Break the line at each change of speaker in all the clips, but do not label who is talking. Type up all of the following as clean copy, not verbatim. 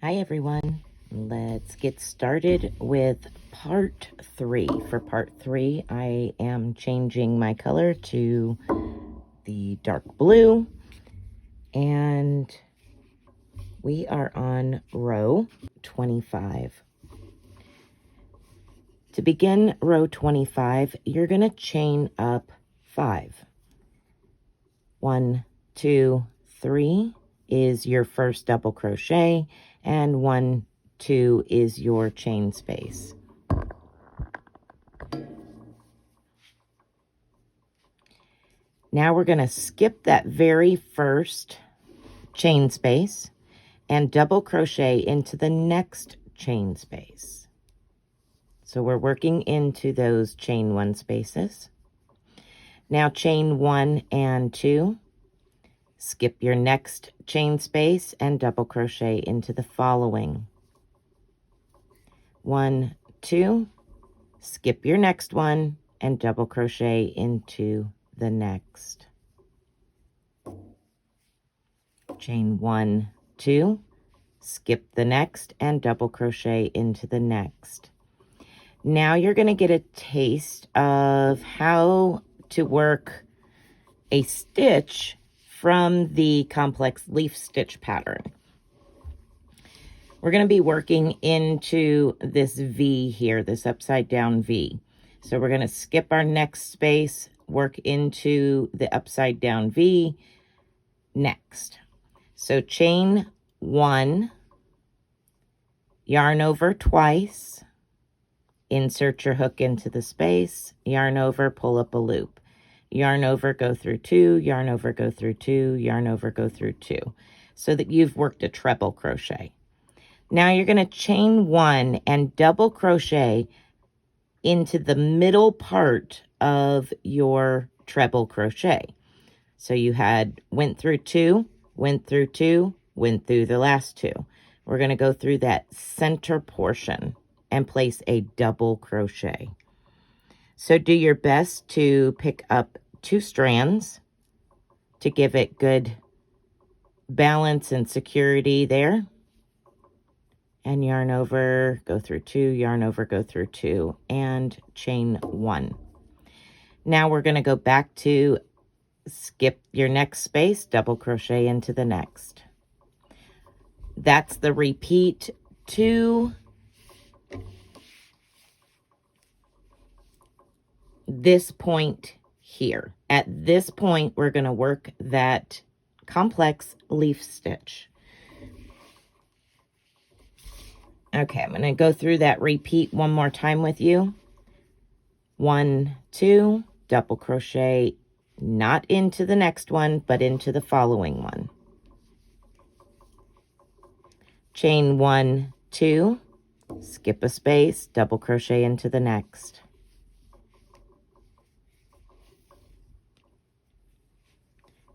Hi everyone, let's get started with part 3. For part 3, I am changing my color to the dark blue, and we are on row 25. To begin row 25, you're going to chain up 5. 1, 2, 3 is your first double crochet, and 1, 2 is your chain space. Now we're going to skip that very first chain space and double crochet into the next chain space. So we're working into those chain 1 spaces. Now chain 1 and 2. Skip your next chain space and double crochet into the following. 1, 2, skip your next one and double crochet into the next. Chain 1, 2, skip the next and double crochet into the next. Now you're going to get a taste of how to work a stitch from the complex leaf stitch pattern. We're going to be working into this V here, this upside down V. So we're going to skip our next space, work into the upside down V next. So chain 1, yarn over twice, insert your hook into the space, yarn over, pull up a loop. Yarn over, go through 2, yarn over, go through 2, yarn over, go through 2, so that you've worked a treble crochet. Now you're going to chain 1 and double crochet into the middle part of your treble crochet. So you went through 2, went through 2, went through the last 2. We're going to go through that center portion and place a double crochet. So do your best to pick up 2 strands to give it good balance and security there. And yarn over, go through 2, yarn over, go through 2, and chain 1. Now we're going to go back to skip your next space, double crochet into the next. That's the repeat to this point here. At this point, we're going to work that complex leaf stitch. Okay, I'm going to go through that repeat one more time with you. 1, 2, double crochet, not into the next one, but into the following one. Chain 1, 2, skip a space, double crochet into the next.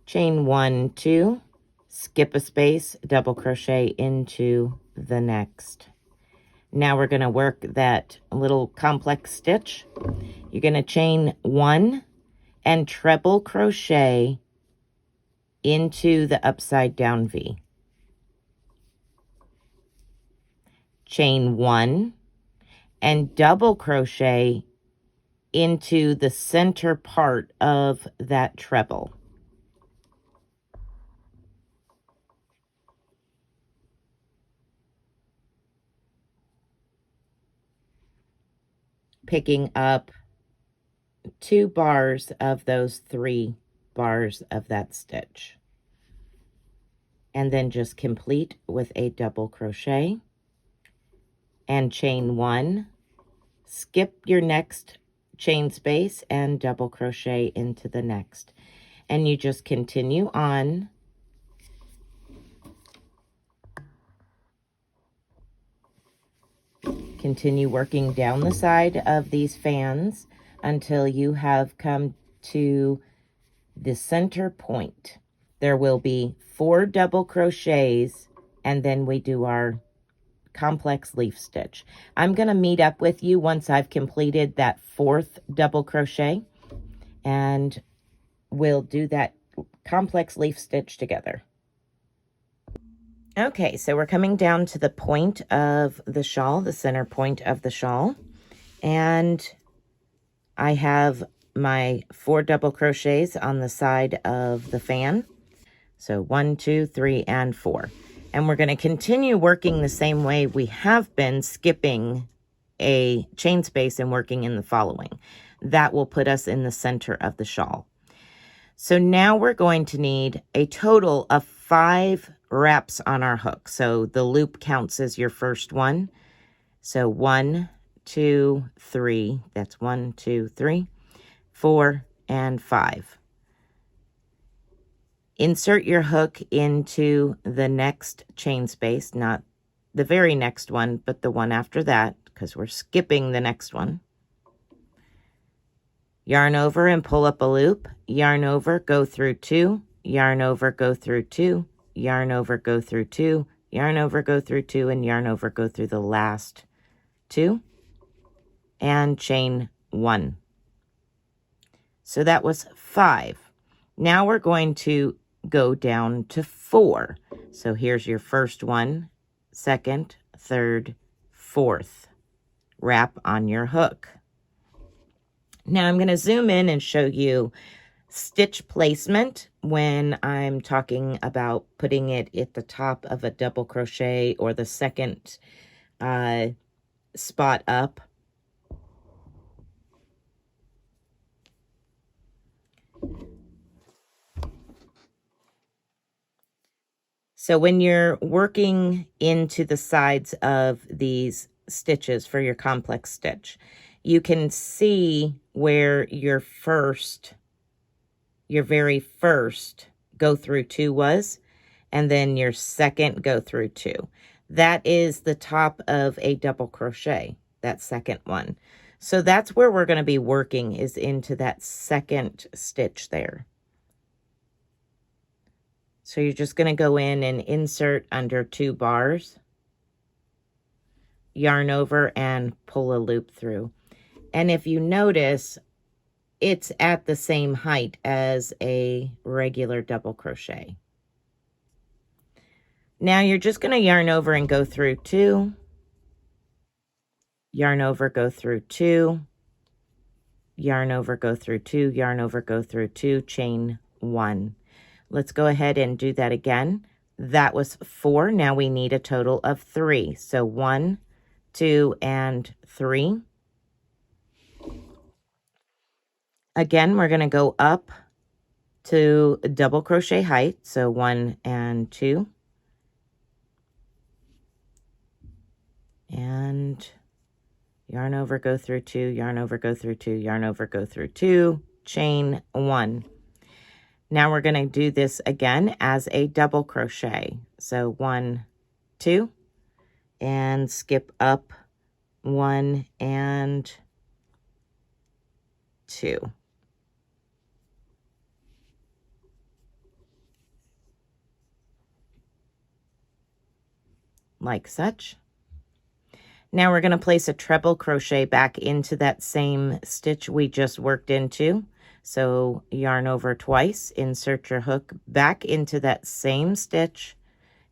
Chain 1, 2, skip a space, double crochet into the next. Now we're going to work that little complex stitch. You're going to chain 1 and treble crochet into the upside down V. Chain 1 and double crochet into the center part of that treble. Picking up 2 bars of those 3 bars of that stitch. And then just complete with a double crochet and chain 1, skip your next chain space and double crochet into the next. And you just continue on. Continue working down the side of these fans until you have come to the center point. There will be 4 double crochets, and then we do our complex leaf stitch. I'm going to meet up with you once I've completed that 4th double crochet, and we'll do that complex leaf stitch together. Okay, so we're coming down to the point of the shawl, the center point of the shawl. And I have my 4 double crochets on the side of the fan. So 1, 2, 3, and 4. And we're going to continue working the same way we have been, skipping a chain space and working in the following. That will put us in the center of the shawl. So now we're going to need a total of 5 wraps on our hook. So the loop counts as your first one. So 1, 2, 3. That's 1, 2, 3, 4, and 5. Insert your hook into the next chain space, not the very next one, but the one after that, because we're skipping the next one. Yarn over and pull up a loop. Yarn over, go through 2. Yarn over, go through 2. Yarn over, go through 2. Yarn over, go through 2, and yarn over, go through the last 2. And chain 1. So that was 5. Now we're going to go down to 4. So here's your first one, second, third, fourth wrap on your hook. Now I'm going to zoom in and show you stitch placement when I'm talking about putting it at the top of a double crochet or the second spot up. So when you're working into the sides of these stitches for your complex stitch, you can see where your very first go through 2 was, and then your second go through 2. That is the top of a double crochet, that second one. So that's where we're going to be working, is into that second stitch there. So you're just going to go in and insert under 2 bars, yarn over, and pull a loop through. And if you notice, it's at the same height as a regular double crochet. Now you're just going to yarn over and go through 2, yarn over, go through 2, yarn over, go through 2, yarn over, go through 2, chain 1. Let's go ahead and do that again. That was 4. Now we need a total of 3. So 1, 2, and 3. Again, we're going to go up to double crochet height. So 1 and 2. And yarn over, go through 2, yarn over, go through 2, yarn over, go through 2, chain 1. Now we're going to do this again as a double crochet. So 1, 2, and skip up 1 and 2. Like such. Now we're going to place a treble crochet back into that same stitch we just worked into. So yarn over twice, insert your hook back into that same stitch,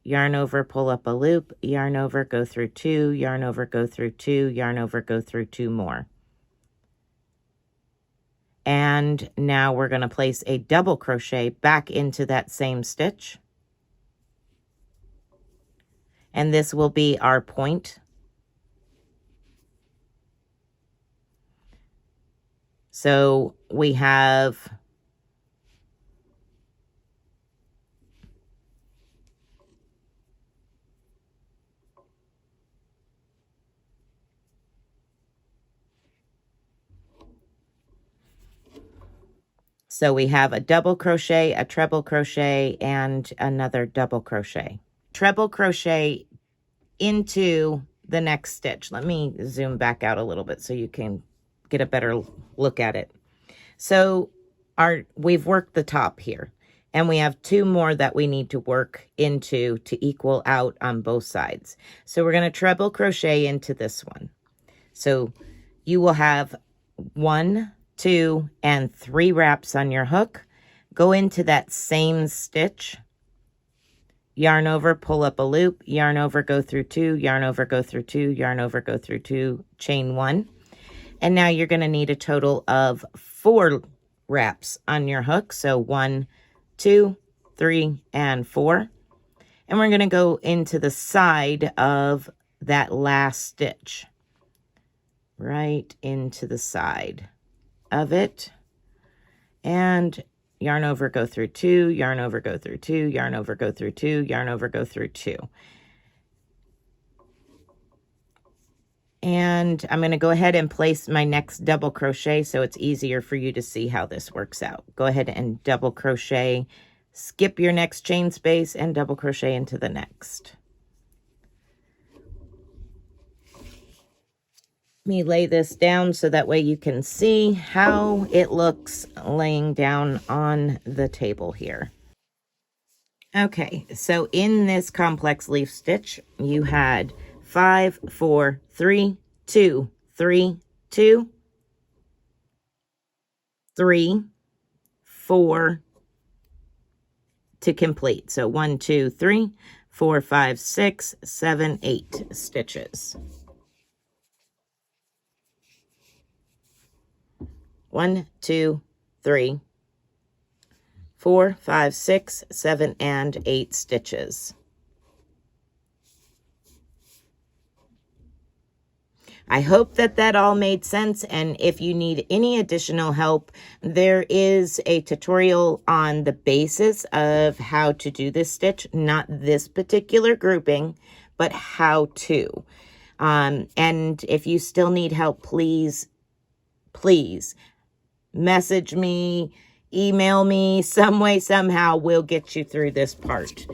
yarn over, pull up a loop, yarn over, go through 2, yarn over, go through 2, yarn over, go through 2 more. And now we're going to place a double crochet back into that same stitch. And this will be our point. So we have a double crochet, a treble crochet, and another double crochet. Treble crochet into the next stitch. Let me zoom back out a little bit so you can get a better look at it. So we've worked the top here, and we have 2 more that we need to work into to equal out on both sides. So we're going to treble crochet into this one. So you will have 1, 2, and 3 wraps on your hook. Go into that same stitch yarn over, pull up a loop, yarn over, go through 2, yarn over, go through 2, yarn over, go through 2, chain 1. And now you're going to need a total of 4 wraps on your hook. So 1, 2, 3, and 4. And we're going to go into the side of that last stitch. Right into the side of it. And yarn over, go through 2, yarn over, go through 2, yarn over, go through 2, yarn over, go through 2. And I'm going to go ahead and place my next double crochet so it's easier for you to see how this works out. Go ahead and double crochet, skip your next chain space, and double crochet into the next. Let me lay this down so that way you can see how it looks laying down on the table here. Okay, so in this complex leaf stitch, you had 5, 4, 3, 2, 3, 2, 3, 4 to complete. So 1, 2, 3, 4, 5, 6, 7, 8 stitches. 1, 2, 3, 4, 5, 6, 7, and 8 stitches. I hope that that all made sense, and if you need any additional help, there is a tutorial on the basis of how to do this stitch, not this particular grouping, but how to. And if you still need help, please message me, email me, some way, somehow, we'll get you through this part.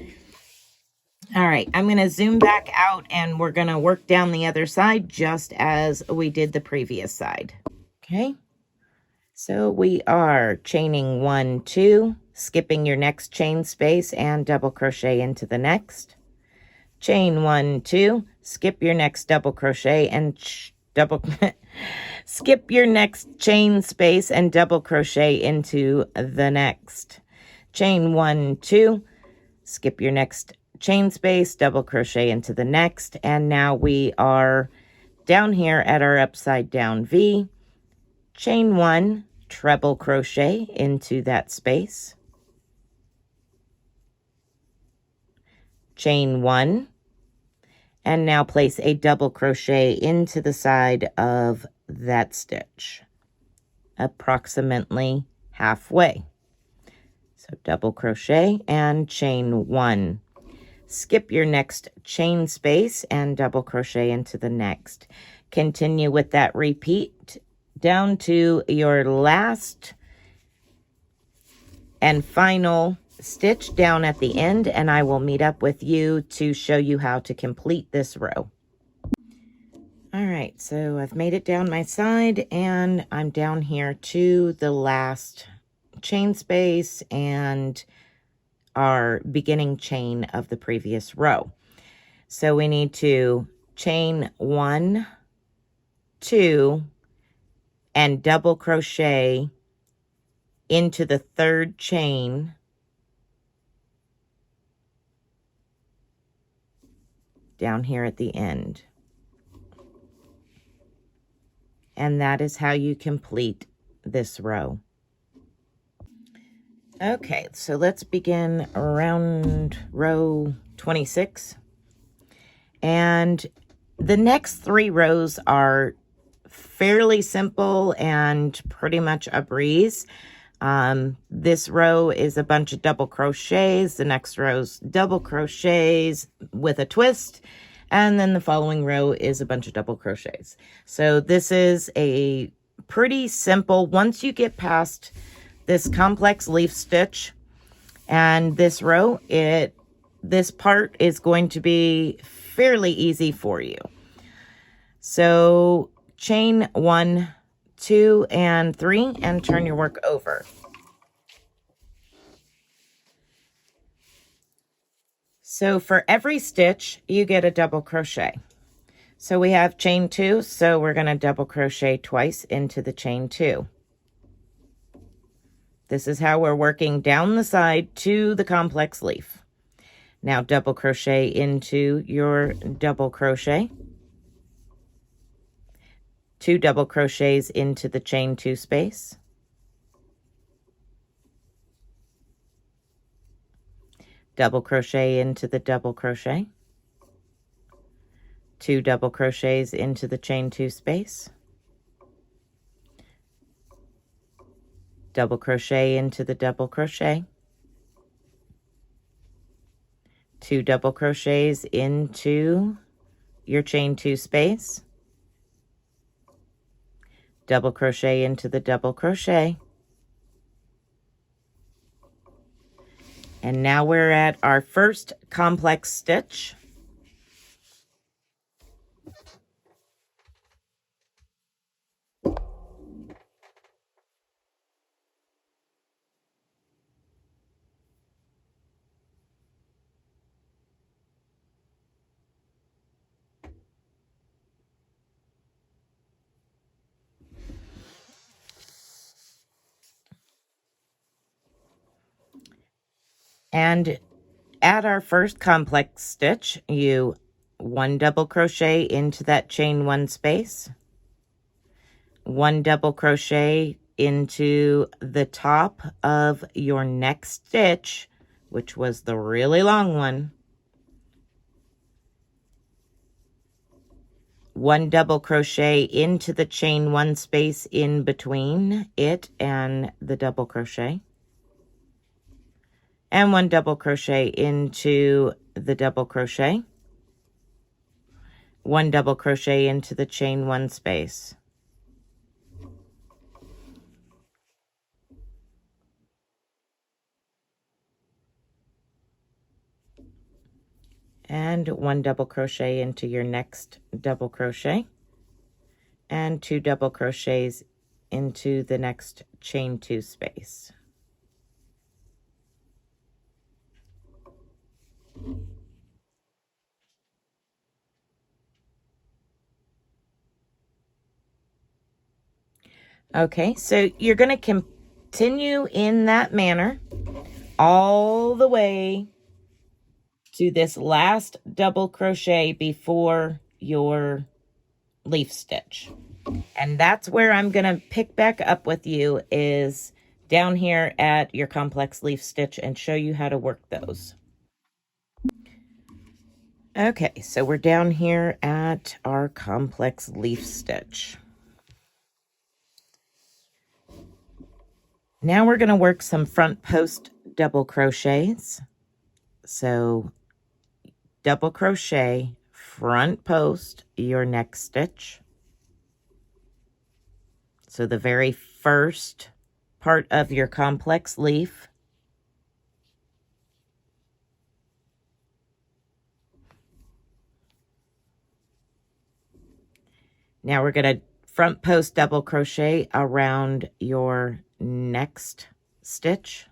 All right, I'm going to zoom back out and we're going to work down the other side just as we did the previous side. Okay, so we are chaining 1, 2, skipping your next chain space and double crochet into the next. Chain 1, 2, skip your next double crochet and skip your next chain space and double crochet into the next. Chain 1, 2, skip your next chain space, double crochet into the next, and now we are down here at our upside down V. Chain 1, treble crochet into that space. Chain 1, and now place a double crochet into the side of that stitch, approximately halfway. So double crochet and chain 1. Skip your next chain space and double crochet into the next. Continue with that repeat down to your last and final stitch down at the end, and I will meet up with you to show you how to complete this row. All right, so I've made it down my side and I'm down here to the last chain space and our beginning chain of the previous row. So we need to chain 1, 2, and double crochet into the third chain down here at the end. And that is how you complete this row. Okay, so let's begin around row 26. And the next 3 rows are fairly simple and pretty much a breeze. This row is a bunch of double crochets. The next row's double crochets with a twist. And then the following row is a bunch of double crochets. So this is a pretty simple, once you get past this complex leaf stitch and this row, this part is going to be fairly easy for you. So chain 1, 2, and 3 and turn your work over. So for every stitch, you get a double crochet. So we have chain 2, so we're going to double crochet twice into the chain 2. This is how we're working down the side to the complex leaf. Now double crochet into your double crochet, 2 double crochets into the chain 2 space, double crochet into the double crochet, 2 double crochets into the chain 2 space, double crochet into the double crochet, 2 double crochets into your chain 2 space, double crochet into the double crochet, and now we're at our first complex stitch. And at our first complex stitch, you 1 double crochet into that chain 1 space, 1 double crochet into the top of your next stitch, which was the really long one, 1 double crochet into the chain 1 space in between it and the double crochet, and 1 double crochet into the double crochet, 1 double crochet into the chain 1 space, and 1 double crochet into your next double crochet, and 2 double crochets into the next chain 2 space. Okay, so you're going to continue in that manner all the way to this last double crochet before your leaf stitch. And that's where I'm going to pick back up with you, is down here at your complex leaf stitch, and show you how to work those. Okay, so we're down here at our complex leaf stitch. Now we're going to work some front post double crochets. So double crochet, front post your next stitch. So the very first part of your complex leaf. Now we're going to front post double crochet around your next stitch.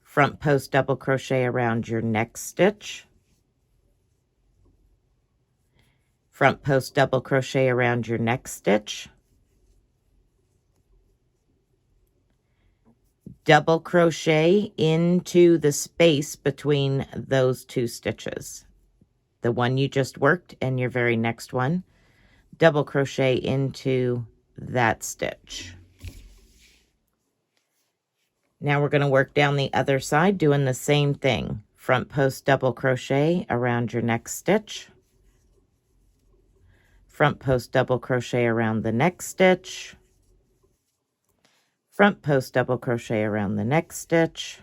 Front post double crochet around your next stitch. Front post double crochet around your next stitch. Double crochet into the space between those 2 stitches. The one you just worked and your very next one. Double crochet into that stitch. Now we're going to work down the other side doing the same thing. Front post double crochet around your next stitch. Front post double crochet around the next stitch. Front post double crochet around the next stitch.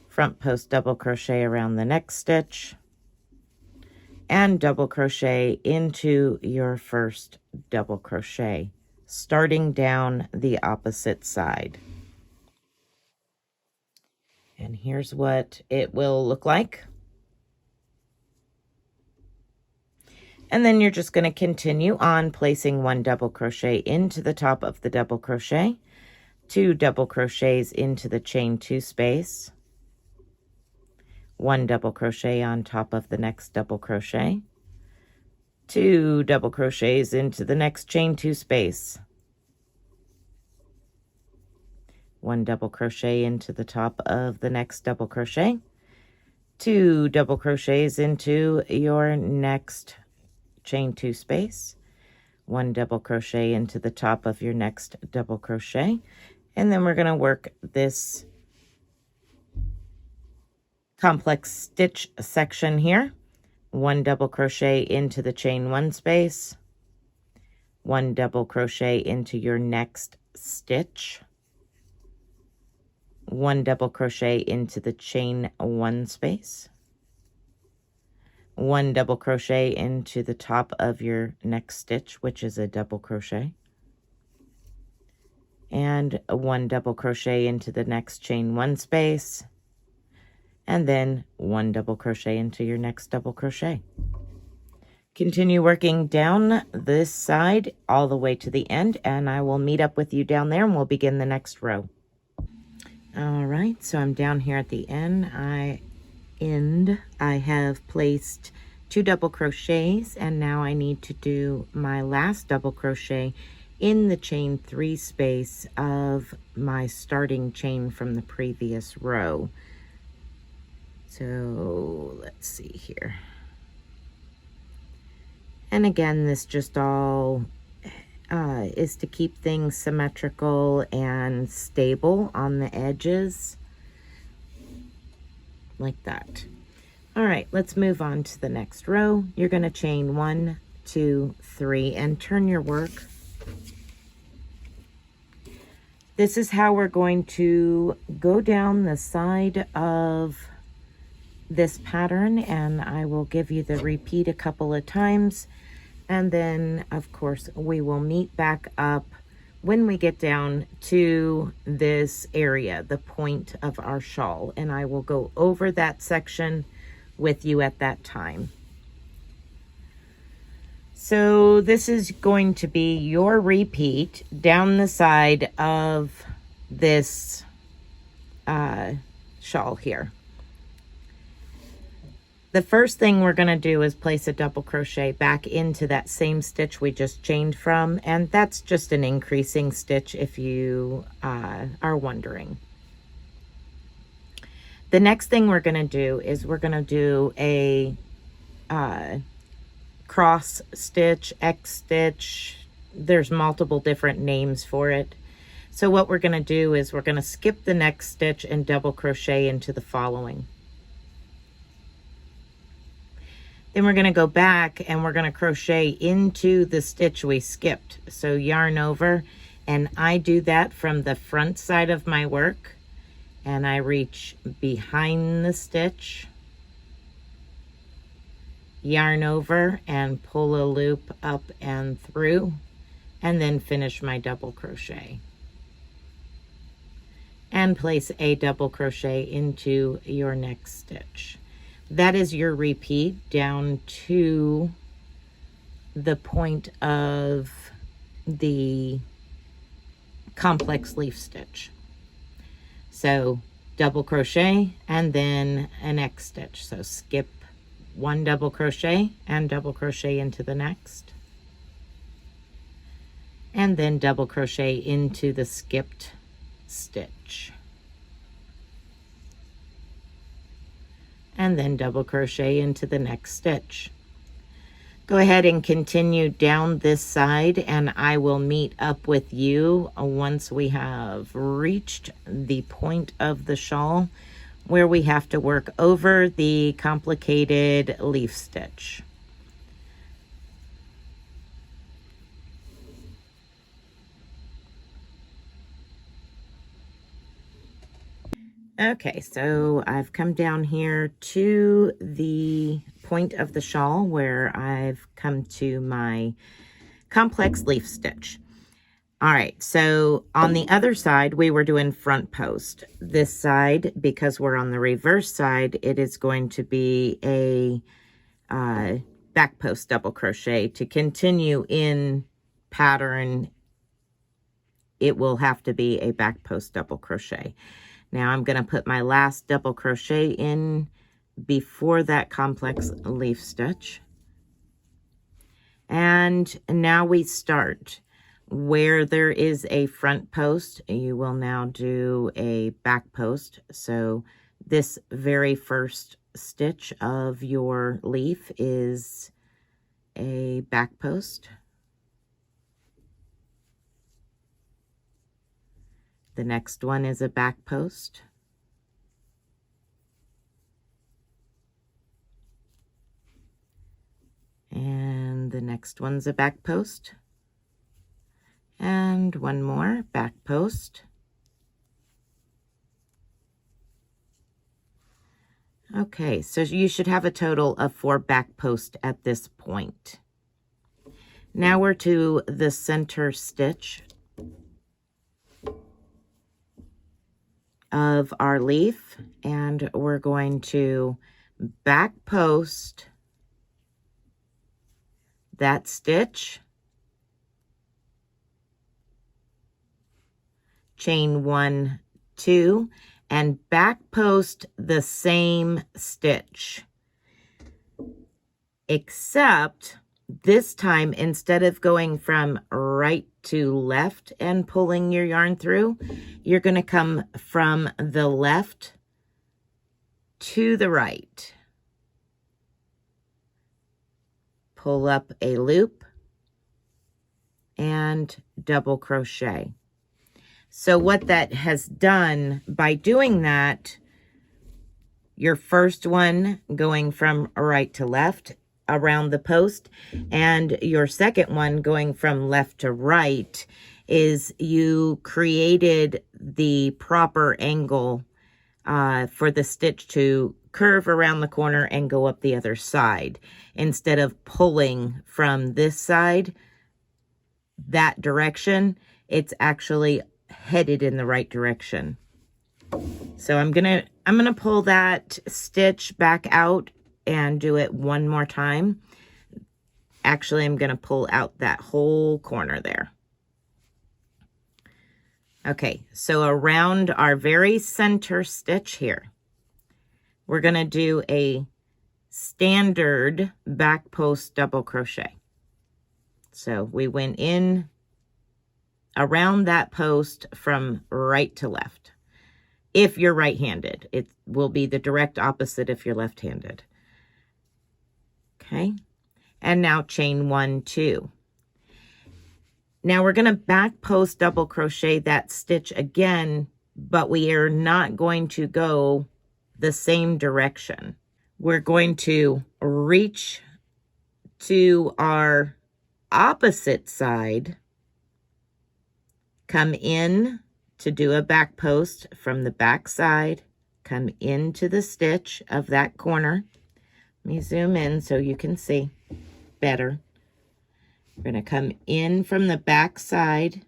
Front post double crochet around the next stitch. And double crochet into your first double crochet, starting down the opposite side. And here's what it will look like. And then you're just going to continue on placing 1 double crochet into the top of the double crochet, 2 double crochets into the chain 2 space, 1 double crochet on top of the next double crochet, 2 double crochets into the next chain 2 space, 1 double crochet into the top of the next double crochet, 2 double crochets into your next chain 2 space, 1 double crochet into the top of your next double crochet, and then we're going to work this complex stitch section here. 1 double crochet into the chain 1 space, 1 double crochet into your next stitch, 1 double crochet into the chain 1 space, 1 double crochet into the top of your next stitch, which is a double crochet, and 1 double crochet into the next chain 1 space, and then 1 double crochet into your next double crochet. Continue working down this side all the way to the end, and I will meet up with you down there and we'll begin the next row. All right, so I'm down here at the end. I have placed 2 double crochets, and now I need to do my last double crochet in the chain 3 space of my starting chain from the previous row. So let's see here. And again, this just all is to keep things symmetrical and stable on the edges, like that. All right, let's move on to the next row. You're going to chain 1, 2, 3, and turn your work. This is how we're going to go down the side of this pattern, and I will give you the repeat a couple of times, and then of course we will meet back up when we get down to this area, the point of our shawl, and I will go over that section with you at that time. So this is going to be your repeat down the side of this shawl here. The first thing we're going to do is place a double crochet back into that same stitch we just chained from, and that's just an increasing stitch if you are wondering. The next thing we're going to do is we're going to do a cross stitch, X stitch. There's multiple different names for it. So what we're going to do is we're going to skip the next stitch and double crochet into the following. Then we're going to go back and we're going to crochet into the stitch we skipped. So yarn over, and I do that from the front side of my work, and I reach behind the stitch, yarn over and pull a loop up and through, and then finish my double crochet and place a double crochet into your next stitch. That is your repeat down to the point of the complex leaf stitch. So double crochet and then an X stitch. So skip 1 double crochet and double crochet into the next, and then double crochet into the skipped stitch, and then double crochet into the next stitch. Go ahead and continue down this side, and I will meet up with you once we have reached the point of the shawl where we have to work over the complicated leaf stitch. Okay, so I've come down here to the point of the shawl where I've come to my complex leaf stitch. All right, so on the other side, we were doing front post. This side, because we're on the reverse side, it is going to be a back post double crochet. To continue in pattern, it will have to be a back post double crochet. Now I'm going to put my last double crochet in before that complex leaf stitch. And now we start. Where there is a front post, you will now do a back post. So this very first stitch of your leaf is a back post. The next one is a back post. And the next one's a back post. And one more back post. Okay, so you should have a total of 4 back posts at this point. Now we're to the center stitch of our leaf, and we're going to back post that stitch, chain 1, 2, and back post the same stitch, except this time, instead of going from right to left and pulling your yarn through, you're going to come from the left to the right. Pull up a loop and double crochet. So what that has done by doing that, your first one going from right to left around the post, and your second one going from left to right, is you created the proper angle for the stitch to curve around the corner and go up the other side. Instead of pulling from this side, that direction, it's actually headed in the right direction. So I'm gonna pull that stitch back out and do it one more time. Actually, I'm gonna pull out that whole corner there. Okay, so around our very center stitch here, we're gonna do a standard back post double crochet. So we went in around that post from right to left. If you're right-handed, it will be the direct opposite if you're left-handed. Okay, and now chain 1, 2. Now we're going to back post double crochet that stitch again, but we are not going to go the same direction. We're going to reach to our opposite side, come in to do a back post from the back side, come into the stitch of that corner. Let me zoom in so you can see better. We're going to come in from the back side,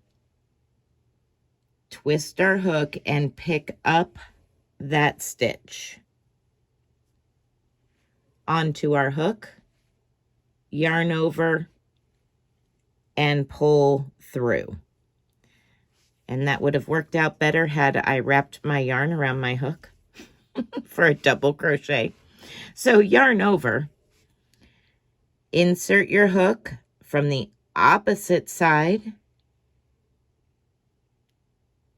twist our hook, and pick up that stitch onto our hook, yarn over, and pull through. And that would have worked out better had I wrapped my yarn around my hook for a double crochet. So yarn over, insert your hook from the opposite side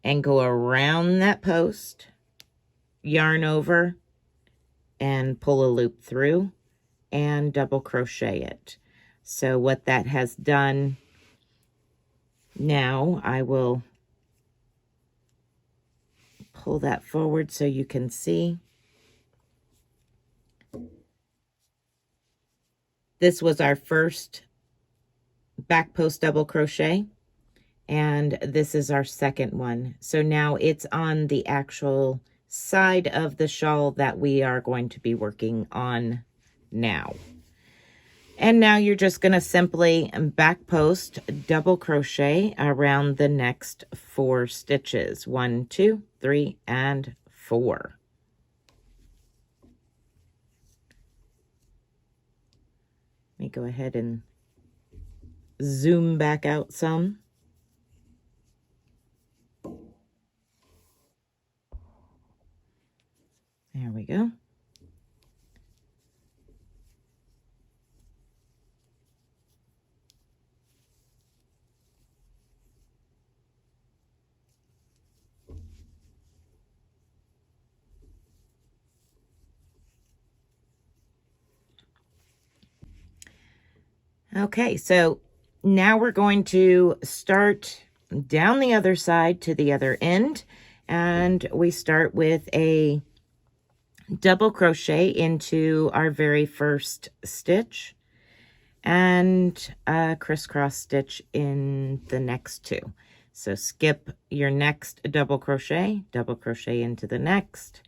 and go around that post, yarn over, and pull a loop through and double crochet it. So what that has done, now I will pull that forward so you can see. This was our first back post double crochet, and this is our second one. So now it's on the actual side of the shawl that we are going to be working on now. And now you're just going to simply back post double crochet around the next 4 stitches. 1, 2, 3, and 4. Let me go ahead and zoom back out some. There we go. Okay, so now we're going to start down the other side to the other end, and we start with a double crochet into our very first stitch and a crisscross stitch in the next two. So skip your next double crochet into the next,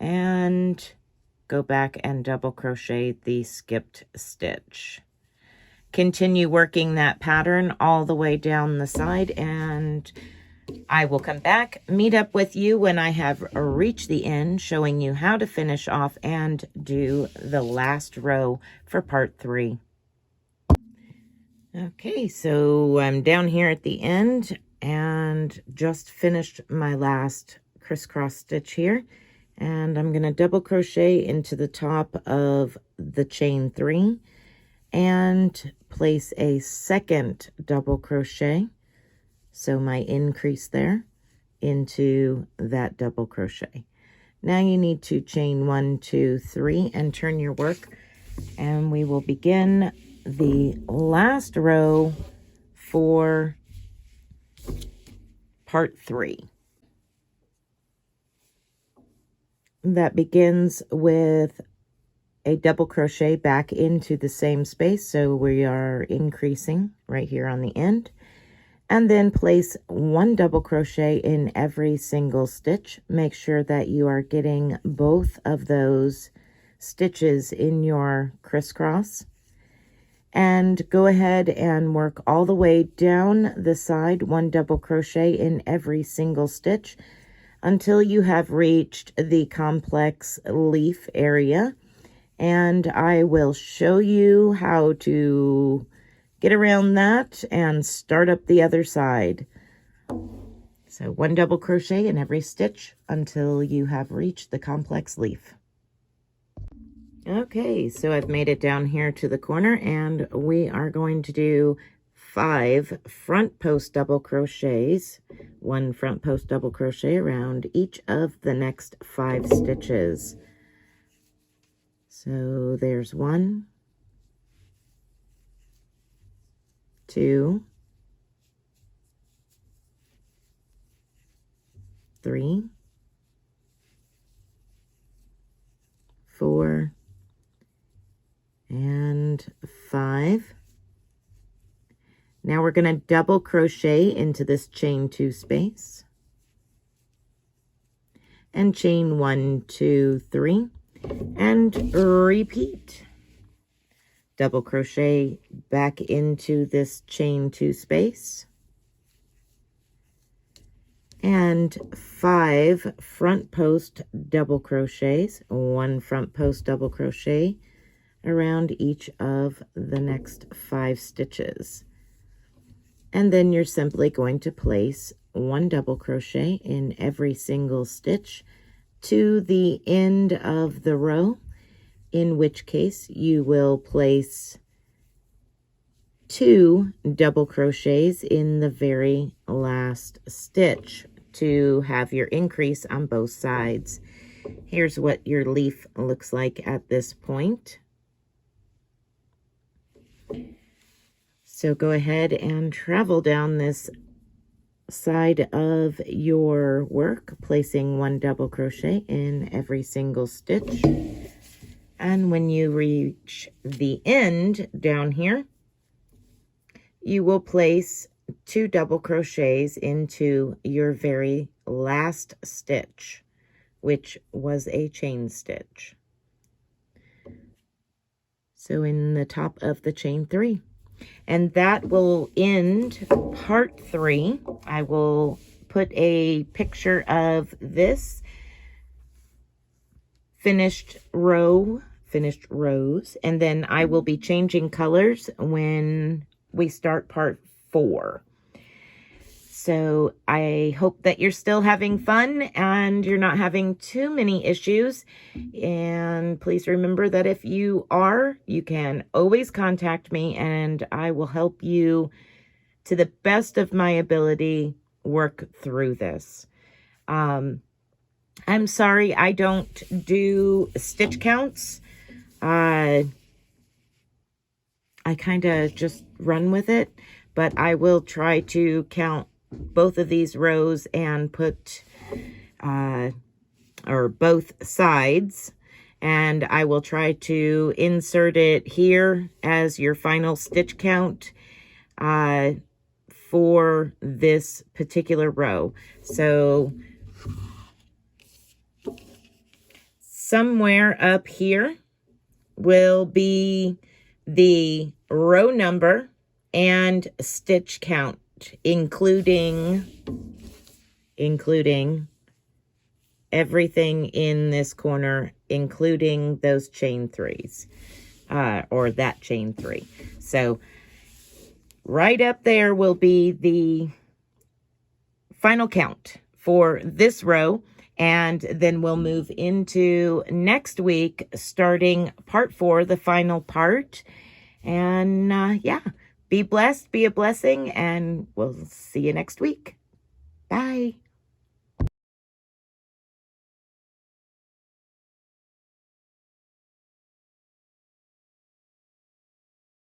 and go back and double crochet the skipped stitch. Continue working that pattern all the way down the side, and I will come back, meet up with you when I have reached the end, showing you how to finish off and do the last row for part 3. Okay, so I'm down here at the end and just finished my last crisscross stitch here, and I'm going to double crochet into the top of the chain 3 and place a second double crochet, so my increase there, into that double crochet. Now you need to chain 1, 2, 3 and turn your work, and we will begin the last row for part 3. That begins with a double crochet back into the same space, so we are increasing right here on the end, and then place 1 double crochet in every single stitch. Make sure that you are getting both of those stitches in your crisscross, and go ahead and work all the way down the side, 1 double crochet in every single stitch until you have reached the complex leaf area. And I will show you how to get around that and start up the other side. So 1 double crochet in every stitch until you have reached the complex leaf. Okay, so I've made it down here to the corner, and we are going to do 5 front post double crochets, 1 front post double crochet around each of the next 5 stitches. So there's 1, 2, 3, 4, and 5. Now we're going to double crochet into this chain 2 space and chain 1, 2, 3 and repeat. Double crochet back into this chain 2 space and 5 front post double crochets, 1 front post double crochet around each of the next 5 stitches. And then you're simply going to place 1 double crochet in every single stitch to the end of the row, in which case you will place 2 double crochets in the very last stitch to have your increase on both sides. Here's what your leaf looks like at this point. So go ahead and travel down this side of your work, placing 1 double crochet in every single stitch. And when you reach the end down here, you will place 2 double crochets into your very last stitch, which was a chain stitch. So in the top of the chain 3. And that will end part 3. I will put a picture of this finished rows, and then I will be changing colors when we start part 4. So I hope that you're still having fun and you're not having too many issues. And please remember that if you are, you can always contact me and I will help you to the best of my ability work through this. I'm sorry I don't do stitch counts. I kind of just run with it, but I will try to count both of these rows and put, or both sides, and I will try to insert it here as your final stitch count for this particular row. So somewhere up here will be the row number and stitch count, including everything in this corner, including those chain threes, or that chain three. So right up there will be the final count for this row, and then we'll move into next week, starting part 4, the final part. And yeah, be blessed, be a blessing, and we'll see you next week. Bye.